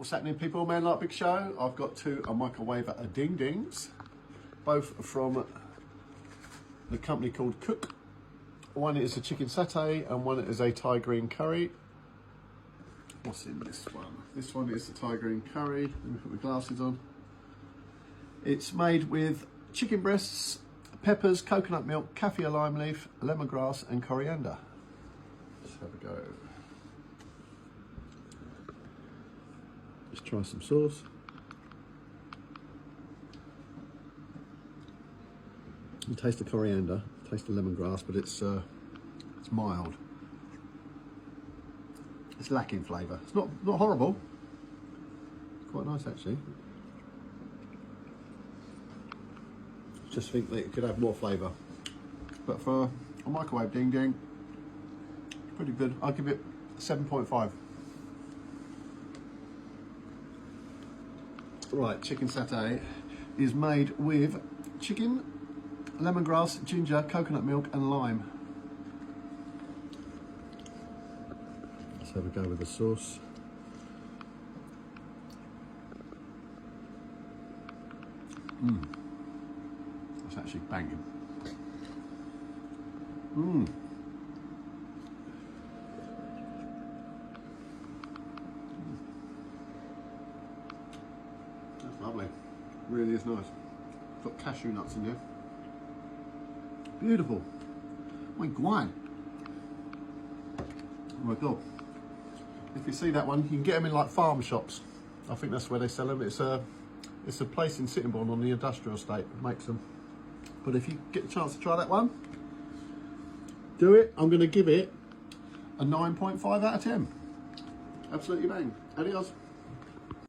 What's happening, people? Man Like Big Show. I've got two microwaver ding dings, both from the company called Cook. One is a chicken satay and one is a Thai green curry. What's in this one? This one is the Thai green curry. Let me put my glasses on. It's made with chicken breasts, peppers, coconut milk, kaffir lime leaf, lemongrass and coriander. Let's have a go. Let's try some sauce. You taste the coriander, taste the lemongrass, but it's mild. It's lacking flavour. It's not horrible. It's quite nice actually. Just think that it could have more flavour. But for a microwave ding ding, it's pretty good. I'll give it 7.5. Right, chicken satay is made with chicken, lemongrass, ginger, coconut milk and lime. Let's have a go with the sauce. That's actually banging. That's lovely. Really is nice. Got cashew nuts in there. Beautiful. My God. Oh my God. If you see that one, you can get them in like farm shops. I think that's where they sell them. It's a place in Sittingbourne on the industrial estate that makes them. But if you get a chance to try that one, do it. I'm going to give it a 9.5 out of 10. Absolutely bang. Adios.